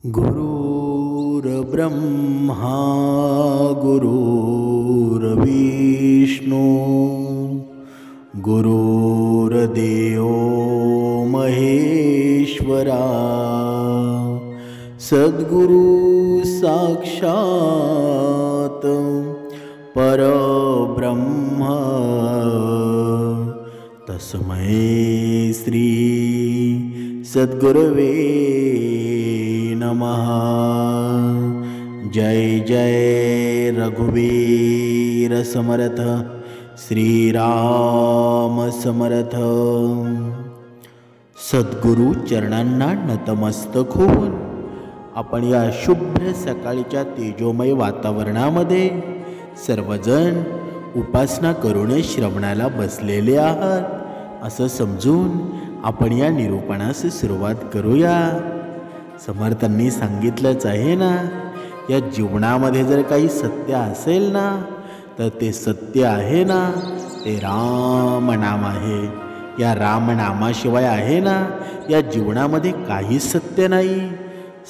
गुरुर्ब्रह्मा गुरुर्विष्णू गुरुर्देवो महेश्वरा सद्गुरु साक्षात परब्रह्म तस्मै श्री सद्गुरवे नमः। जय जय रघुवीर समर्थ श्रीराम समर्थ। सद्गुरु चरणांना नतमस्तक होऊन आपण या शुभ्र सकाळच्या तेजोमय वातावरणामध्ये सर्वजण उपासना करून श्रवणाला बसलेले आहात असं समजून आपण या निरूपणास सुरुवात करूया। समर्थांनी सांगितलंच आहे ना, या जीवनामध्ये जर काही सत्य असेल ना तर ते सत्य आहे ना ते राम नाम आहे। या रामनामाशिवाय आहे ना या जीवनामध्ये काही सत्य नाही,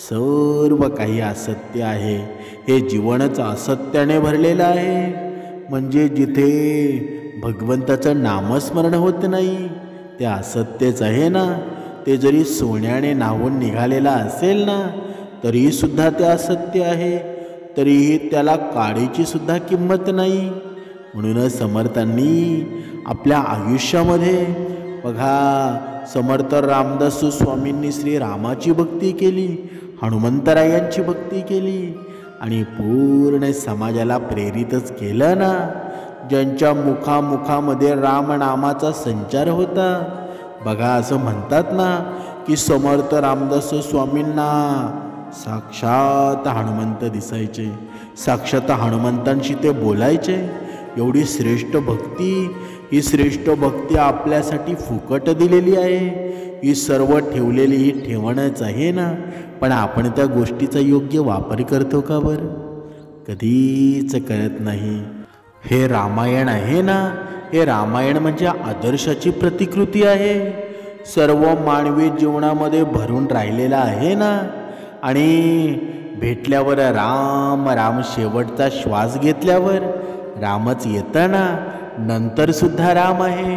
सर्व काही असत्य आहे। हे जीवनच असत्याने भरलेलं आहे। म्हणजे जिथे भगवंताचं नामस्मरण होत नाही ते असत्यच आहे ना। ते जरी सोन्याने नाहून निघालेला असेल ना तरी सुद्धा ते असत्य आहे, तरीही त्याला काडीची सुद्धा किंमत नाही। म्हणूनच समर्थांनी आपल्या आयुष्यामध्ये बघा, समर्थ रामदास स्वामींनी श्री रामाची भक्ती केली, हनुमंतरायांची भक्ती केली आणि पूर्ण समाजाला प्रेरितच केलं ना। ज्यांच्या मुखामुखामध्ये रामनामाचा संचार होता बघा, असं म्हणतात ना की समर्थ रामदास स्वामींना साक्षात हनुमंत दिसायचे, साक्षात हनुमंतांशी ते बोलायचे। एवढी श्रेष्ठ भक्ती, ही श्रेष्ठ भक्ती आपल्यासाठी फुकट दिलेली आहे। ही सर्व ठेवलेली ही ठेवणच आहे ना, पण आपण त्या गोष्टीचा योग्य वापर करतो का बरं? कधीच करत नाही। हे रामायण आहे ना, हे रामायण म्हणजे आदर्शाची प्रतिकृती आहे। सर्व मानवी जीवनामध्ये भरून राहिलेला आहे ना। आणि भेटल्यावर राम राम, शेवटचा श्वास घेतल्यावर रामच येतं ना, नंतर सुद्धा राम आहे।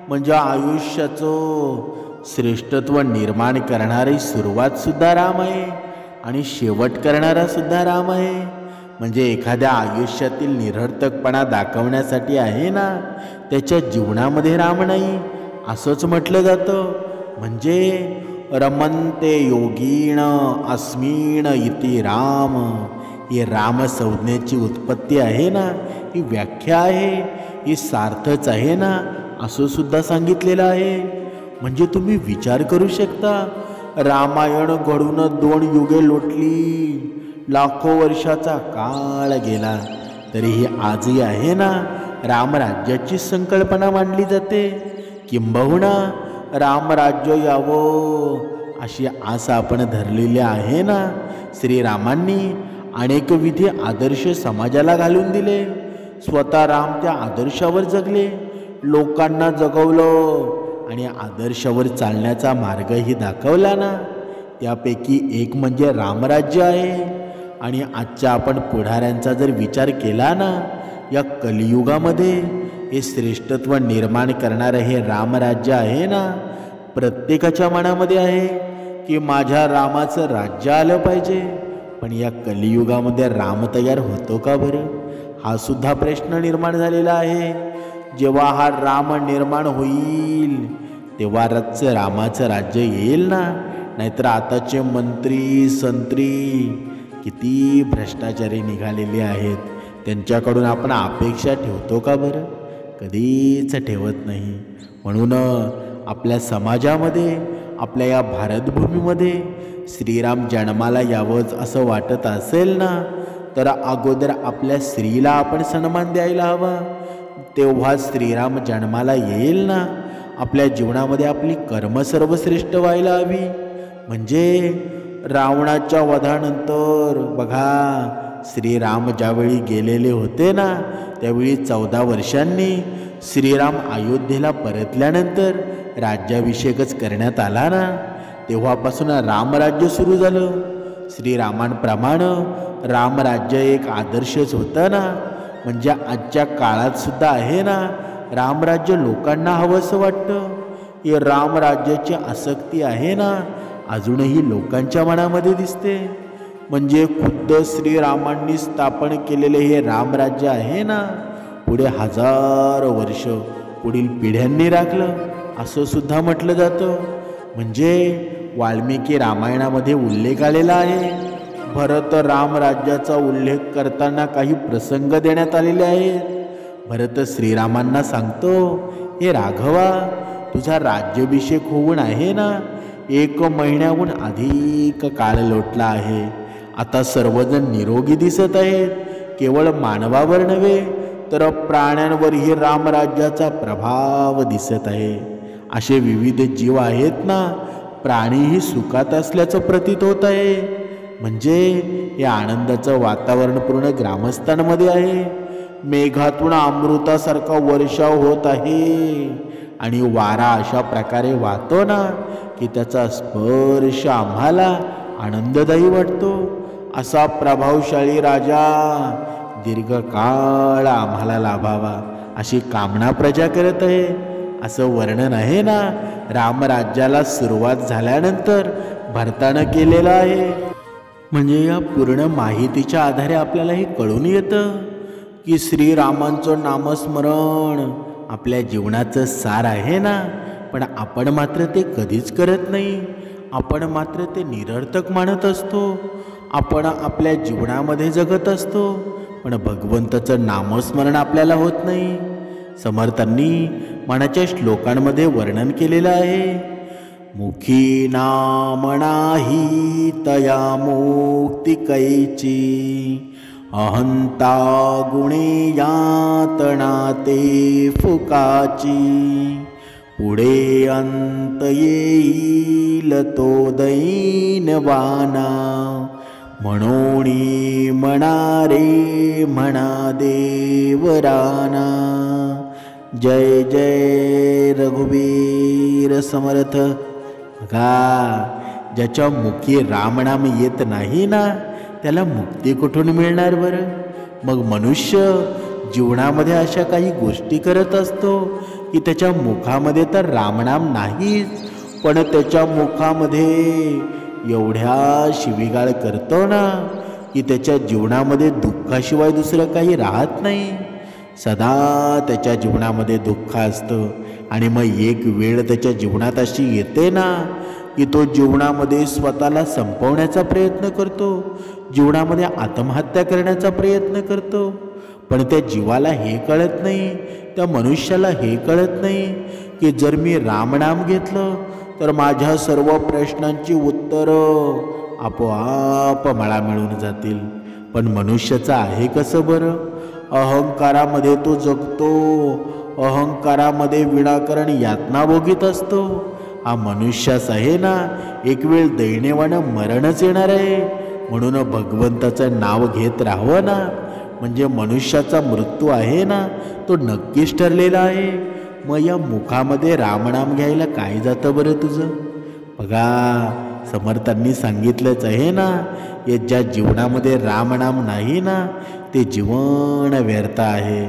म्हणजे आयुष्याचं श्रेष्ठत्व निर्माण करणारी सुरुवात सुद्धा राम आहे आणि शेवट करणारा सुद्धा राम आहे। म्हणजे एखाद्या आयुष्यातील निरर्थकपणा दाखवण्यासाठी आहे ना त्याच्या जीवनामध्ये राम नाही असंच म्हटलं जातं। म्हणजे रमन्ते योगीण अस्मिन इति राम, ही राम संज्ञेची उत्पत्ती आहे ना, ही व्याख्या आहे, ही सार्थच आहे ना असं सुद्धा सांगितलेलं आहे। म्हणजे तुम्ही विचार करू शकता, रामायण घडून 2 युगे लोटली, लाखो वर्षाचा काळ गेला, तरीही आजही आहे ना रामराज्याची संकल्पना मांडली जाते। किंबहुना रामराज्य यावं अशी आस आपण धरलेली आहे ना। श्रीरामांनी अनेक विधी आदर्श समाजाला घालून दिले, स्वतः राम त्या आदर्शावर जगले, लोकांना जगवलं आणि आदर्शावर चालण्याचा मार्गही दाखवला ना। त्यापैकी एक म्हणजे रामराज्य आहे। आणि आजच्या आपण पुढाऱ्यांचा जर विचार केला ना, या कलियुगामध्ये हे श्रेष्ठत्व निर्माण करणारं हे रामराज्य आहे ना, प्रत्येकाच्या मनामध्ये आहे की माझ्या रामाचं राज्य आलं पाहिजे। पण या कलियुगामध्ये राम तयार होतो का बरं, हा सुद्धा प्रश्न निर्माण झालेला आहे। जेव्हा हा राम निर्माण होईल तेव्हा रामाचं राज्य येईल ना। नाहीतर आताचे मंत्री संत्री किती भ्रष्टाचारी निघालेले आहेत, त्यांच्याकडून आपण अपेक्षा ठेवतो का बरं? कधीच ठेवत नाही। म्हणून आपल्या समाजामध्ये, आपल्या या भारतभूमीमध्ये श्रीराम जन्माला यावंच असं वाटत असेल ना तर अगोदर आपल्या स्त्रीला आपण सन्मान द्यायला हवा, तेव्हा श्रीराम जन्माला येईल ना। आपल्या जीवनामध्ये आपली कर्म सर्वश्रेष्ठ व्हायला हवी। म्हणजे रावणाच्या वधानंतर बघा, श्रीराम ज्यावेळी गेलेले होते ना त्यावेळी 14 वर्षांनी श्रीराम अयोध्येला परतल्यानंतर राज्याभिषेकच करण्यात आला ना, तेव्हापासून रामराज्य सुरू झालं। श्रीरामांप्रमाणे रामराज्य एक आदर्शच होतं ना. म्हणजे आजच्या काळात सुद्धा आहे ना, रामराज्य लोकांना हवंसं वाटतं. हे रामराज्याची आसक्ती आहे ना, अजूनही लोकांच्या मनामध्ये दिसते. म्हणजे खुद्द श्रीरामांनी स्थापन केलेले हे रामराज्य आहे ना, पुढे हजारो वर्ष पुढील पिढ्यांनी राखलं असं सुद्धा म्हटलं जातं. म्हणजे वाल्मिकी रामायणामध्ये उल्लेख आलेला आहे. भरत रामराज्याचा उल्लेख करताना काही प्रसंग देण्यात आलेले आहेत. भरत श्रीरामांना सांगतो, हे राघवा, तुझा राज्याभिषेक होऊन आहे ना 1 महिन्याहून अधिक काळ लोटला आहे. आता सर्वजण निरोगी दिसत आहेत. केवळ मानवावर नव्हे तर प्राण्यांवरही रामराज्याचा प्रभाव दिसत आहे. असे विविध जीव आहेत ना, प्राणीही सुखात असल्याचं प्रतीत होत आहे. म्हणजे हे आनंदाचं वातावरण पूर्ण ग्रामस्थांमध्ये आहे. मेघातून अमृतासारखा वर्षाव होत आहे आणि वारा अशा प्रकारे वाहतो ना की त्याचा स्पर्श आम्हाला आनंददायी वाटतो. असा प्रभावशाली राजा दीर्घकाळ आम्हाला लाभावा अशी कामना प्रजा करत आहे, असं वर्णन आहे ना रामराज्याला सुरुवात झाल्यानंतर भरतानं केलेलं आहे. म्हणजे या पूर्ण माहितीच्या आधारे आपल्याला हे कळून येतं की श्रीरामांचं नामस्मरण आपल्या जीवनाचं सार आहे ना. पण आपण मात्र ते कधीच करत नाही. आपण मात्र ते निरर्थक मानत असतो. आपण आपल्या जीवनामध्ये जगत असतो, पण भगवंताचं नामस्मरण आपल्याला होत नाही. समर्थांनी मनाच्या श्लोकांमध्ये वर्णन केलेलं आहे. मुखी नाम नाही तया मुक्ती कैची, अहंता गुणे यातना ते फुकाची, पुढे अंत येईल तो दैनवाना, म्हणोनी म्हणा रे म्हणा देवराना. जय जय रघुवीर समर्थ. बघा, ज्याच्या मुखी रामनाम येत नाही ना त्याला मुक्ती कुठून मिळणार बरं. मग मनुष्य जीवनामध्ये अशा काही गोष्टी करत असतो की त्याच्या मुखामध्ये तर रामनाम नाहीच, पण त्याच्या मुखामध्ये एवढ्या शिवीगाळ करतो ना की त्याच्या जीवनामध्ये दुःखाशिवाय दुसरं काही राहत नाही. सदा त्याच्या जीवनामध्ये दुःख असतं. आणि मग एक वेळ त्याच्या जीवनात अशी येते ना की तो जीवनामध्ये स्वतःला संपवण्याचा प्रयत्न करतो, जीवनामध्ये आत्महत्या करण्याचा प्रयत्न करतो. पण त्या जीवाला हे कळत नाही, त्या मनुष्याला हे कळत नाही की जर मी रामनाम घेतलं तर माझ्या सर्व प्रश्नांची उत्तरं आपोआप मला मिळून जातील. पण मनुष्याचं आहे कसं बरं. अहंकारामध्ये तो जगतो, अहंकारामध्ये विनाकारण यातना भोगीत असतो. हा मनुष्याच आहे ना एक वेळ दैन्यवानं मरणच येणार आहे. म्हणून भगवंताचं नाव घेत राहावं ना. म्हणजे मनुष्याचा मृत्यू आहे ना तो नक्कीच ठरलेला आहे. मग या मुखामध्ये रामनाम घ्यायला काय जातं बरं तुझं. बघा, समर्थांनी सांगितलंच आहे ना, या ज्या जीवनामध्ये रामनाम नाही ना ते जीवन व्यर्थ आहे.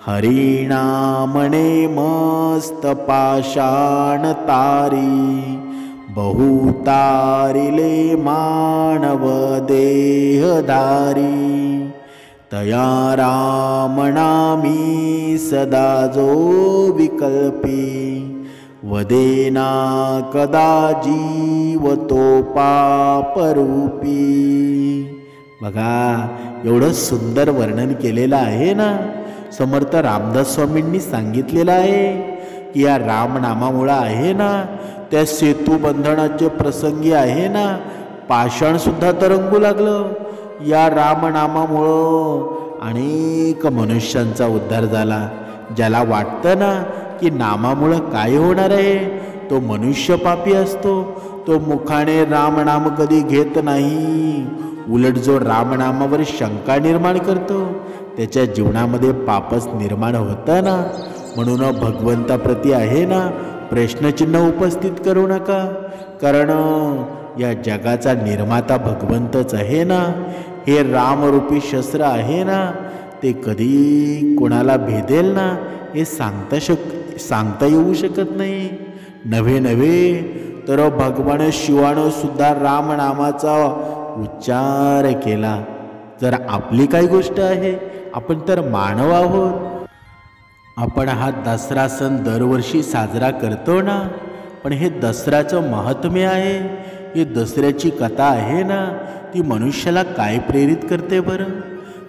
हरिनामणे मस्त पाषाण तारी, बहुतारिले मानव देहधारी, तया रामनामी सदा जो विकल्पी, वदेना कदा जीव तो पापरूपी. बघा, एवढं सुंदर वर्णन केलेलं आहे ना. समर्थ रामदास स्वामींनी सांगितलेलं आहे की या रामनामामुळं आहे ना त्या सेतुबंधनाचे प्रसंगी आहे ना पाषाणसुद्धा तरंगू लागलं. या रामनामामुळं अनेक मनुष्यांचा उद्धार झाला. ज्याला वाटतं ना की नामामुळं काय होणार आहे, तो मनुष्य पापी असतो. तो मुखाने रामनाम कधी घेत नाही. उलट जो रामनामावर शंका निर्माण करतो त्याच्या जीवनामध्ये पापच निर्माण होतं ना. म्हणून भगवंताप्रती आहे ना प्रश्नचिन्ह उपस्थित करू नका. कारण या जगाचा निर्माता भगवंतच आहे ना, हे रामरूपी शस्त्र आहे ना, ते कधी कोणाला भेदेल ना हे सांगता येऊ शकत नाही. नव्हे तर भगवान शिवानं सुद्धा रामनामाचा उच्चार केला. जर आपली काही गोष्ट आहे, आपण तर मानव आहोत. आपण हा दसरा सण दरवर्षी साजरा करतो ना, पण हे दसऱ्याचं महात्म्य आहे, ही दसऱ्याची कथा आहे ना, ती मनुष्याला काय प्रेरित करते बरं?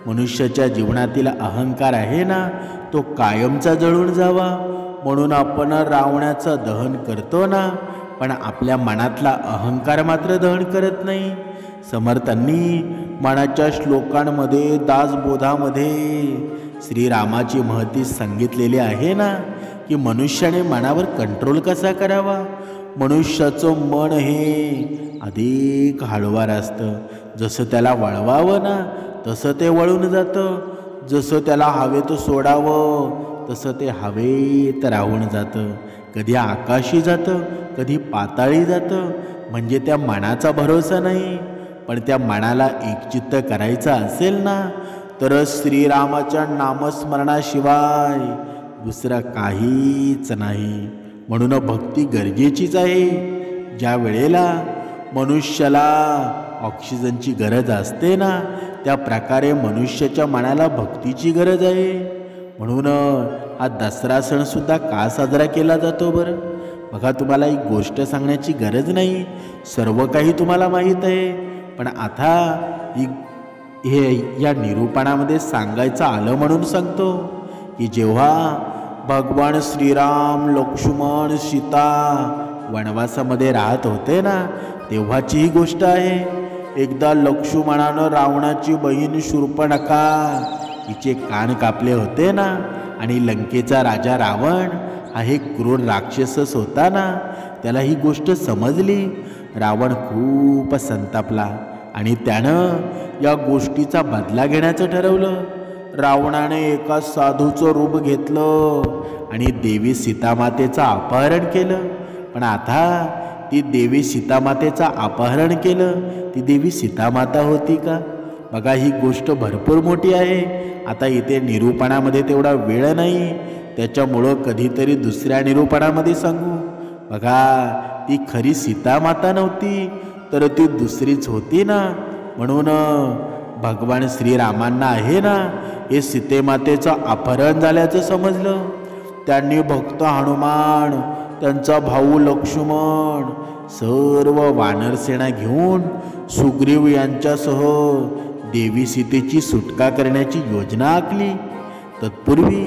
मनुष्याच्या जीवनातील अहंकार आहे ना, तो कायमचा जळून जावा म्हणून आपण रावणाचं दहन करतो ना, पण आपल्या मनातला अहंकार मात्र दहन करत नाही. समर्थांनी मनाच्या श्लोकांमध्ये दासबोधामध्ये श्रीरामाची महती सांगितलेली आहे ना, की मनुष्याने मनावर कंट्रोल कसा करावा. मनुष्याचं मन हे अधिक हळुवार असतं. जसं त्याला वळवावं ना तसं ते वळून जातं. जसं त्याला हवेत सोडावं तसं ते हवेत राहून जातं. कधी आकाशी जातं, कधी पाताळी जातं. म्हणजे त्या मनाचा भरोसा नाही. पण त्या मनाला एकचित्त करायचं असेल ना, तर श्रीरामाच्या नामस्मरणाशिवाय दुसरं काहीच नाही. म्हणून भक्ती गरजेचीच आहे. ज्या वेळेला मनुष्याला ऑक्सिजनची गरज असते ना, त्या प्रकारे मनुष्याच्या मनाला भक्तीची गरज आहे. म्हणून हा दसरा सणसुद्धा का साजरा केला जातो बरं? बघा, तुम्हाला एक गोष्ट सांगण्याची गरज नाही, सर्व काही तुम्हाला माहीत आहे. पण आता हे या निरूपणामध्ये सांगायचं आलं म्हणून सांगतो की जेव्हा भगवान श्रीराम, लक्ष्मण, सीता वनवासामध्ये राहत होते ना, तेव्हाची ही गोष्ट आहे. एकदा लक्ष्मणानं रावणाची बहीण शूर्पणखा हिचे कान कापले होते ना, आणि लंकेचा राजा रावण हा एक क्रूर राक्षसच होता ना, त्याला ही गोष्ट समजली. रावण खूप संतापला आणि त्यानं या गोष्टीचा बदला घेण्याचं ठरवलं. रावणाने एका साधूचं रूप घेतलं आणि देवी सीतामातेचं अपहरण केलं. पण आता ती देवी सीतामातेचं अपहरण केलं, ती देवी सीतामाता होती का? बघा, ही गोष्ट भरपूर मोठी आहे. आता इथे निरूपणामध्ये तेवढा वेळ नाही, त्याच्यामुळं कधीतरी दुसऱ्या निरूपणामध्ये सांगू. बघा, ती खरी सीतामाता नव्हती, तर ती दुसरीच होती ना. म्हणून भगवान श्रीरामांना आहे ना, हे सीतेमातेचं अपहरण झाल्याचं समजलं. त्यांनी भक्त हनुमान, त्यांचा भाऊ लक्ष्मण, सर्व वानरसेना घेऊन सुग्रीव यांच्यासह देवी सीतेची सुटका करण्याची योजना आखली. तत्पूर्वी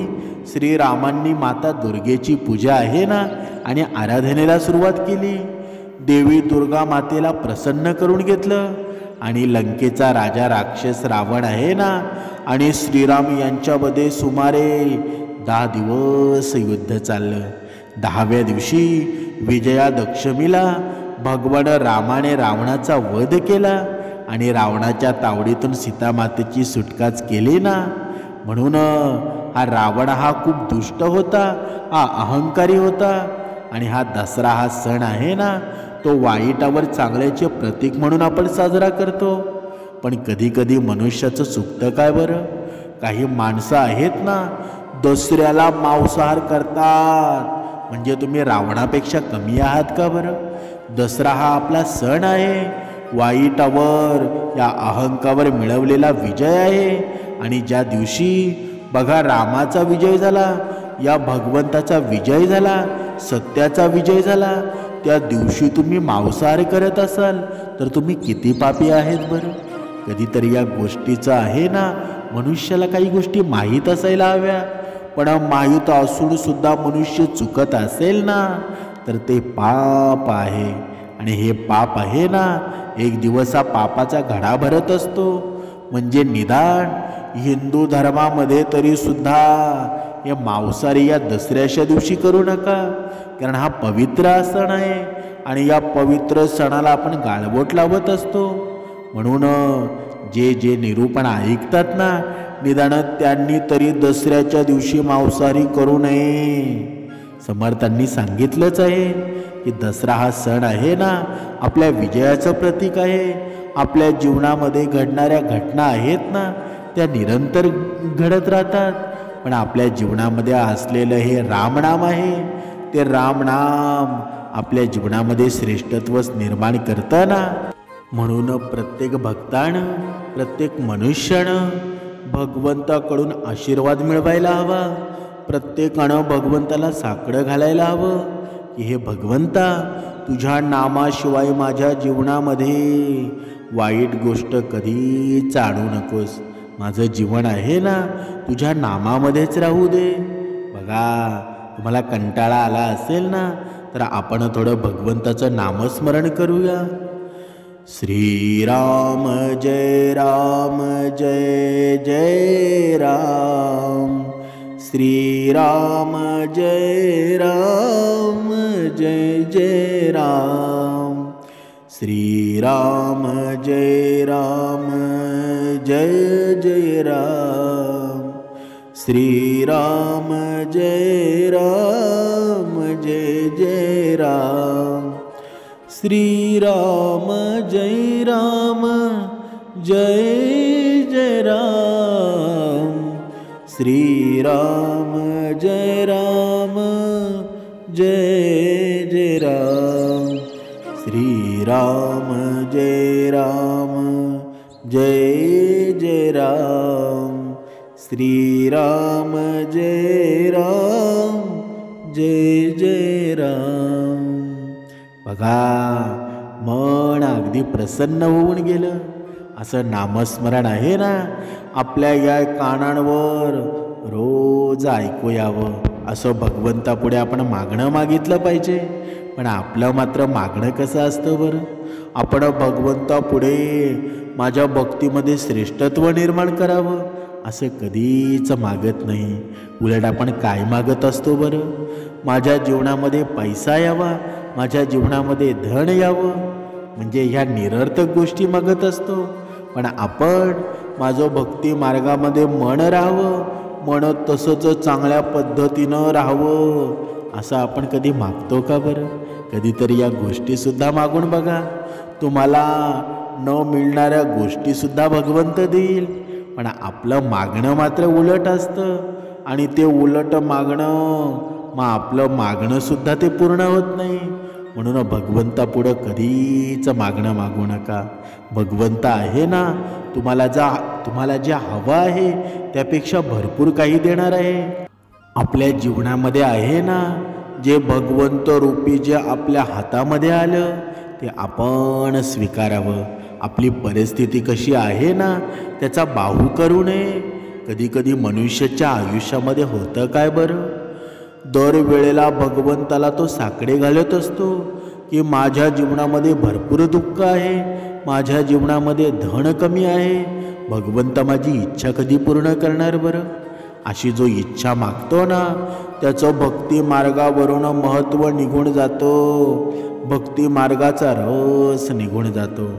श्रीरामांनी माता दुर्गेची पूजा आहे ना आणि आराधनेला सुरुवात केली. देवी दुर्गा मातेला प्रसन्न करून घेतलं आणि लंकेचा राजा राक्षस रावण आहे ना आणि श्रीराम यांच्यामध्ये सुमारे 10 दिवस युद्ध चाललं. 10व्या दिवशी विजयादशमीला भगवान रामाने रावणाचा वध केला आणि रावणाच्या तावडीतून सीतामातेची सुटकाच केली ना. म्हणून हा रावण हा खूप दुष्ट होता, हा अहंकारी होता. आणि हा दसरा हा सण आहे ना, तो वाईटावर चांगल्याचे प्रतीक म्हणून आपण साजरा करतो. पण कधी कधी मनुष्याचं चुकतं काय बरं? काही माणसं आहेत ना, दसऱ्याला मांसाहार करतात. म्हणजे तुम्ही रावणापेक्षा कमी आहात का बरं? दसरा हा आपला सण आहे, वाईटावर या अहंकारावर मिळवलेला विजय आहे. आणि ज्या दिवशी बघा रामाचा विजय झाला, या भगवंताचा विजय झाला, सत्याचा विजय झाला, त्या दिवशी तुम्ही मांसाहार करत असाल तर तुम्ही किती पापी आहेत बरं? कधीतरी या गोष्टीचं आहे ना, मनुष्याला काही गोष्टी माहीत असायला हव्या. पण माहीत असून सुद्धा मनुष्य चुकत असेल ना, तर ते पाप आहे. आणि हे पाप आहे ना, एक दिवस हा पापाचा घडा भरत असतो. म्हणजे निदान हिंदू धर्मामध्ये तरी सुद्धा हे मांसाहारी या दसऱ्याच्या दिवशी करू नका, कारण हा पवित्र सण आहे आणि या पवित्र सणाला आपण गाळबोट लावत असतो. म्हणून जे निरूपण ऐकतात ना, निदान त्यांनी तरी दसऱ्याच्या दिवशी मांसाहारी करू नये. समर्थांनी सांगितलंच आहे की दसरा हा सण आहे ना आपल्या विजयाचं प्रतीक आहे. आपल्या जीवनामध्ये घडणाऱ्या घटना आहेत ना त्या निरंतर घडत राहतात, पण आपल्या जीवनामध्ये असलेलं हे रामनाम आहे, ते रामनाम आपल्या जीवनामध्ये श्रेष्ठत्व निर्माण करतं ना. म्हणून प्रत्येक भक्तानं, प्रत्येक मनुष्यानं भगवंताकडून आशीर्वाद मिळवायला हवा. प्रत्येकानं भगवंताला साकडं घालायला हवं की हे भगवंता, तुझ्या नामाशिवाय माझ्या जीवनामध्ये वाईट गोष्ट कधीच आणू नकोस. माझं जीवन आहे ना तुझ्या नामामध्येच राहू दे. बघा, तुम्हाला कंटाळा आला असेल ना तर आपण थोडं भगवंताचं नामस्मरण करूया. श्रीराम जय राम जय जय राम, श्रीराम जय राम जय जय राम, श्रीराम जय राम जय जय राम, श्रीराम जय राम जय जय राम, श्रीराम जय राम जय जय राम, श्रीराम जय राम जय जय राम, श्रीराम जय राम जय जय राम, श्रीराम जय राम जय जय राम. बघा, मन अगदी प्रसन्न होऊन गेलं. असं नामस्मरण आहे ना आपल्या या कानांवर रोज ऐकू यावं. असं भगवंतापुढे आपण मागणं मागितलं पाहिजे. पण आपलं मात्र मागणं कसं असतं बरं? आपण भगवंतापुढे माझ्या भक्तीमध्ये श्रेष्ठत्व निर्माण करावं असं कधीच मागत नाही. उलट आपण काय मागत असतो बरं? माझ्या जीवनामध्ये पैसा यावा, माझ्या जीवनामध्ये धन यावं, म्हणजे ह्या निरर्थक गोष्टी मागत असतो. पण आपण माझं भक्ती मार्गामध्ये मन राहावं, मन तसंच चांगल्या पद्धतीनं राहावं असं आपण कधी मागतो का बरं? कधीतरी या गोष्टीसुद्धा मागून बघा. तुम्हाला न मिळणाऱ्या गोष्टीसुद्धा भगवंत देईल. पण आपलं मागणं मात्र उलट असतं आणि ते उलट मागणं, मग आपलं मागणंसुद्धा ते पूर्ण होत नाही. म्हणून भगवंतापुढं कधीच मागणं मागू नका. भगवंत आहे ना तुम्हाला जे हवं आहे त्यापेक्षा भरपूर काही देणार आहे. आपल्या जीवनामध्ये आहे ना जे भगवंत रूपी जे आपल्या हातामध्ये आलं ते आपण स्वीकारावं. आपली परिस्थिती कशी आहे ना त्याचा बाहू करू नये. कधी कधी मनुष्याच्या आयुष्यामध्ये होतं काय बरं? दरवेळेला भगवंताला तो साकडे घालत असतो की माझ्या जीवनामध्ये भरपूर दुःख आहे, माझ्या जीवनामध्ये धन कमी आहे. भगवंत माझी इच्छा कधी पूर्ण करणार बरं? अशी जो इच्छा मागतो ना त्याचं भक्ती मार्गावरून महत्त्व निघून जातो, भक्ती मार्गाचा रस निघून जातो.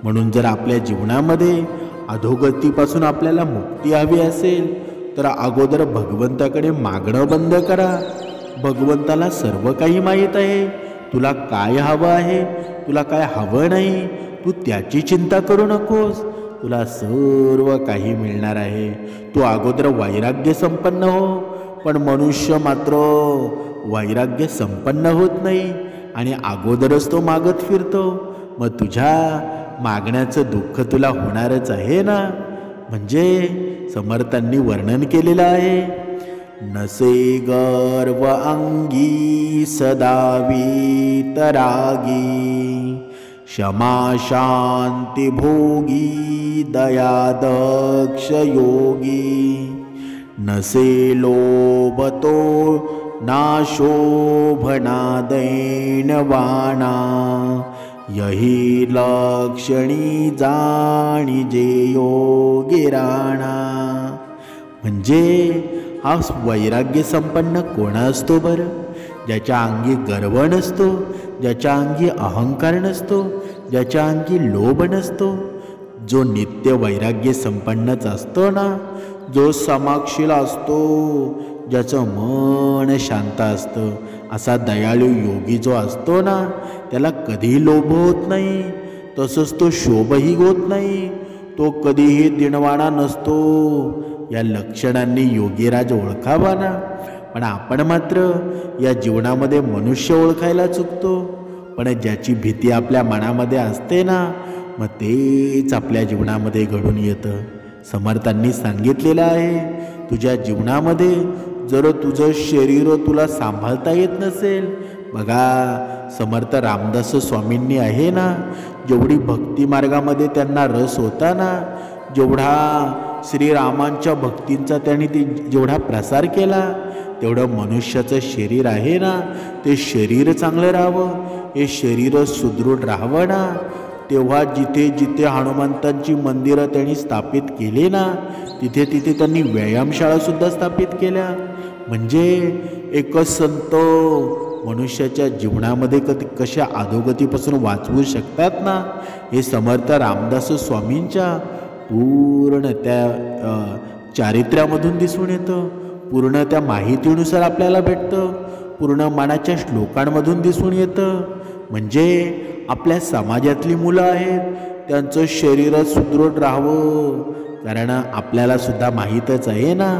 म्हणून जर आपल्या जीवनामध्ये अधोगतीपासून आपल्याला मुक्ती हवी असेल तर अगोदर भगवंताकडे मागणं बंद करा. भगवंताला सर्व काही माहीत आहे. तुला काय हवं आहे, तुला काय हवं नाही, तू त्याची चिंता करू नकोस. तुला सर्व काही मिळणार आहे. तू अगोदर वैराग्य संपन्न हो. पण मनुष्य मात्र वैराग्य संपन्न होत नाही आणि अगोदरच तो मागत फिरतो. मग तुझ्या मागण्याचं दुःख तुला होणारच आहे ना. म्हणजे समर्थांनी वर्णन केलेलं आहे, नसे गर्व अंगी सदा वीतरागी, क्षमा शांती भोगी दया दक्ष योगी, नसे लोभतो नाशोभना दैनवाना, यही लक्षणी जाणीजे योगी राणा. म्हणजे हा वैराग्य संपन्न कोण असतो बरं? ज्याच्या अंगी गर्व नसतो, ज्याच्या अंगी अहंकार नसतो, ज्याच्या अंगी लोभ नसतो. जो नित्य वैराग्य संपन्नच असतो ना, जो समाक्षील असतो, ज्याचं मन शांत असतं असा दयाळू योगी जो असतो ना, त्याला कधीही लोभ होत नाही, तसंच तो शोभही होत नाही, तो कधीही दिनवाणा नसतो. या लक्षणांनी योगीराज ओळखावा ना. पण आपण मात्र या जीवनामध्ये मनुष्य ओळखायला चुकतो. पण ज्याची भीती आपल्या मनामध्ये असते ना, मग तेच आपल्या जीवनामध्ये घडून येतं. समर्थांनी सांगितलेलं आहे, तुझ्या जीवनामध्ये जर तुझं शरीर तुला सांभाळता येत नसेल, बघा समर्थ रामदास स्वामींनी आहे ना, जेवढी भक्ती मार्गामध्ये त्यांना रस होता ना, जेवढा श्रीरामांच्या भक्तींचा त्यांनी जेवढा प्रसार केला, तेवढं मनुष्याचं शरीर आहे ना, ते शरीर चांगलं राहावं, हे शरीर सुदृढ राहावं ना. तेव्हा जिथे जिथे हनुमंतांची मंदिरं त्यांनी स्थापित केली ना, तिथे तिथे त्यांनी व्यायामशाळासुद्धा स्थापित केल्या. म्हणजे एकच संत मनुष्याच्या जीवनामध्ये कशा अधोगतीपासून वाचवू शकतात ना, हे समर्थ रामदास स्वामींच्या पूर्ण त्या चारित्र्यामधून दिसून येतं, पूर्ण त्या माहितीनुसार आपल्याला भेटतं, पूर्ण मनाच्या श्लोकांमधून दिसून येतं. म्हणजे आपल्या समाजातली मुलं आहेत, त्यांचं शरीर सुदृढ राहावं. कारण आपल्याला सुद्धा माहीतच आहे ना,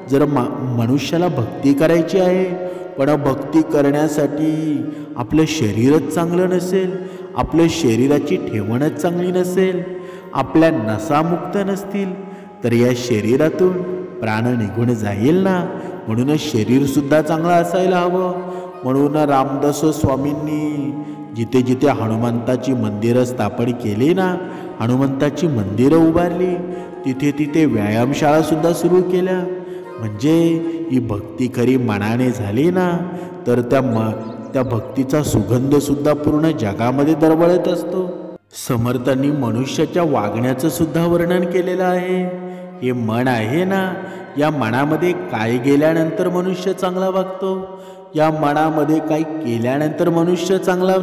जर मनुष्याला भक्ती करायची आहे, पण भक्ती करण्यासाठी आपलं शरीरच चांगलं नसेल, आपल्या शरीराची ठेवणच चांगली नसेल, आपल्या नसामुक्त नसतील, तर या शरीरातून प्राण निघून जाईल ना. म्हणून शरीरसुद्धा चांगलं असायला हवं. म्हणून रामदास स्वामींनी जिथे जिथे हनुमंताची मंदिरं स्थापन केली ना, हनुमंताची मंदिरं उभारली, तिथे तिथे व्यायामशाळासुद्धा सुरू केल्या. म्हणजे ही भक्ती खरी मनाने झाली ना, तर त्या भक्तीचा सुगंधसुद्धा पूर्ण जगामध्ये दरवळत असतो. समर्थांनी मनुष्याच्या वागण्याचं सुद्धा वर्णन केलेलं आहे. हे मन आहे ना, या मनामध्ये काय गेल्यानंतर मनुष्य चांगला वागतो, या मनामध्ये काही केल्यानंतर मनुष्य चांगला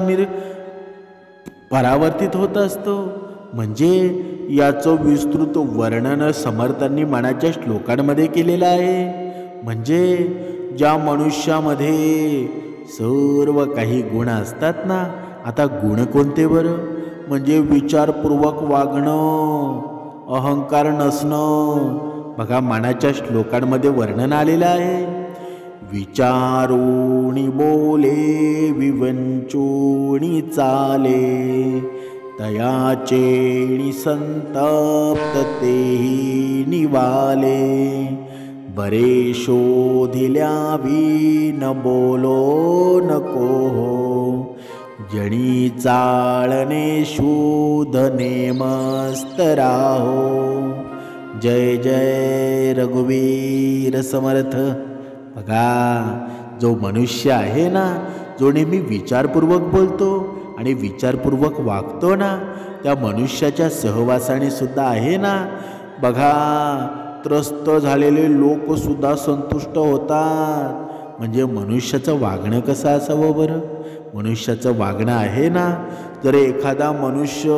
परावर्तित होत असतो. म्हणजे याचं विस्तृत वर्णन समर्थांनी मनाच्या श्लोकांमध्ये केलेलं आहे. म्हणजे ज्या मनुष्यामध्ये सर्व काही गुण असतात ना, आता गुण कोणते बरं? म्हणजे विचारपूर्वक वागणं, अहंकार नसणं. बघा मनाच्या श्लोकांमध्ये वर्णन आलेलं आहे. विचारोणी बोले विवंचोणी चाले, तयाचेणी संतप्ततेही निवाले, बरे शोधिल्या न बोलो नको हो, जणी चाळणे शूधने मस्त राहो. जय जय रघुवीर समर्थ. बघा जो मनुष्य आहे ना, जो नेहमी विचारपूर्वक बोलतो आणि विचारपूर्वक वागतो ना, त्या मनुष्याच्या सहवासाने सुद्धा आहे ना, बघा त्रस्त झालेले लोकसुद्धा संतुष्ट होतात. म्हणजे मनुष्याचं वागणं कसं असावं बरं? मनुष्याचं वागणं आहे ना, जर एखादा मनुष्य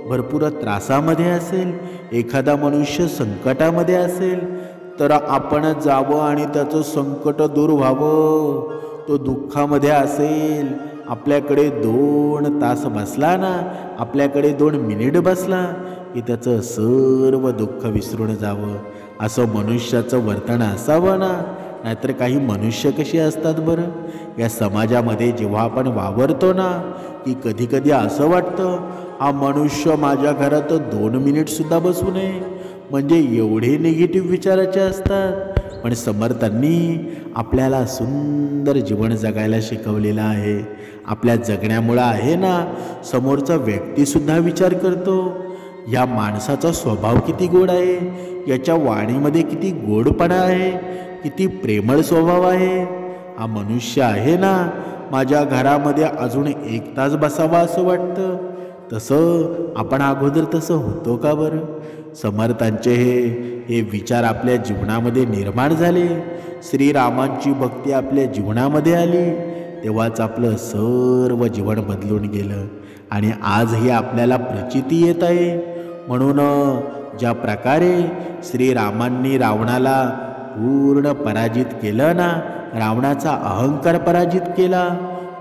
भरपूर त्रासामध्ये असेल, एखादा मनुष्य संकटामध्ये असेल, तर आपण जावं आणि त्याचं संकट दूर व्हावं. तो दुःखामध्ये असेल, आपल्याकडे 2 तास बसला ना, आपल्याकडे 2 मिनिट बसला की त्याचं सर्व दुःख विसरून जावं, असं मनुष्याचं वर्तन असावं ना. नाहीतर काही मनुष्य कसे असतात बरं? या समाजामध्ये जेव्हा आपण वावरतो ना, की कधी कधी असं वाटतं हा मनुष्य माझ्या घरात 2 मिनिटसुद्धा बसू नये. म्हणजे एवढे निगेटिव्ह विचाराचे असतात. पण समर्थांनी आपल्याला सुंदर जीवन जगायला शिकवलेलं आहे. आपल्या जगण्यामुळं आहे ना, समोरचा व्यक्तीसुद्धा विचार करतो, या माणसाचा स्वभाव किती गोड आहे, याच्या वाणीमध्ये किती गोडपणा आहे, किती प्रेमळ स्वभाव आहे. हा मनुष्य आहे ना, माझ्या घरामध्ये अजून 1 तास बसावा असं वाटतं. तसं आपण अगोदर तसं होतो का बरं? समर्थांचे हे विचार आपल्या जीवनामध्ये निर्माण झाले, श्रीरामांची भक्ती आपल्या जीवनामध्ये आली, तेव्हाच आपलं सर्व जीवन बदलून गेलं. आणि आजही आपल्याला प्रचिती येत आहे. म्हणून ज्या प्रकारे श्रीरामांनी रावणाला पूर्ण पराजित केलं ना, रावणाचा अहंकार पराजित केला,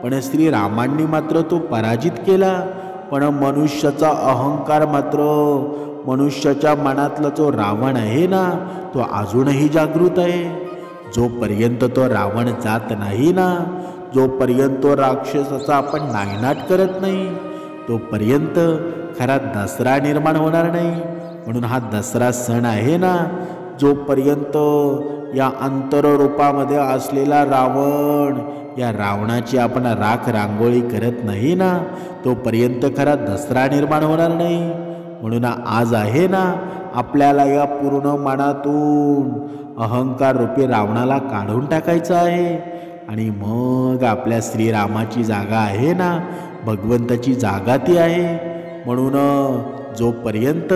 पण श्रीरामांनी मात्र तो पराजित केला. पण मनुष्याचा अहंकार मात्र, मनुष्याच्या मनातला जो रावण आहे ना, तो अजूनही जागृत आहे. जोपर्यंत तो रावण जात नाही ना, जोपर्यंत तो राक्षसाचा आपण नायनाट करत नाही, तोपर्यंत खरा दसरा निर्माण होणार नाही. म्हणून हा दसरा सण आहे ना, जोपर्यंत या अंतररूपामध्ये असलेला रावण, या रावणाची आपण राख रांगोळी करत नाही ना, तोपर्यंत खरा दसरा निर्माण होणार नाही. म्हणून आज आहे ना, आपल्याला या पूर्ण मनातून अहंकार रूपी रावणाला काढून टाकायचं आहे. आणि मग आपल्या श्रीरामाची जागा आहे ना, भगवंताची जागा ती आहे. म्हणून जोपर्यंत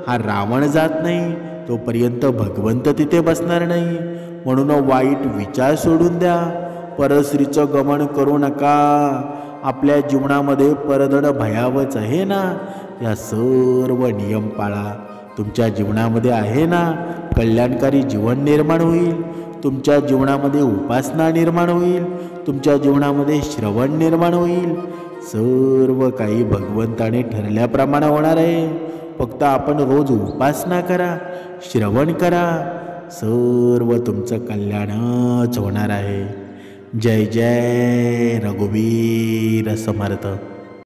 हा रावण जात नाही, तोपर्यंत भगवंत तिथे बसणार नाही. म्हणून वाईट विचार सोडून द्या, परस्त्रीचं गमन करू नका. आपल्या जीवनामध्ये परधन भयावच आहे ना, या सर्व नियम पाळा. तुमच्या जीवनामध्ये आहे ना, कल्याणकारी जीवन निर्माण होईल. तुमच्या जीवनामध्ये उपासना निर्माण होईल. तुमच्या जीवनामध्ये श्रवण निर्माण होईल. सर्व काही भगवंताने ठरल्याप्रमाणे होणार आहे. फक्त आपण रोज उपासना करा, श्रवण करा, सर्व तुमचं कल्याणच होणार आहे. जय जय रघुवीर समर्थ.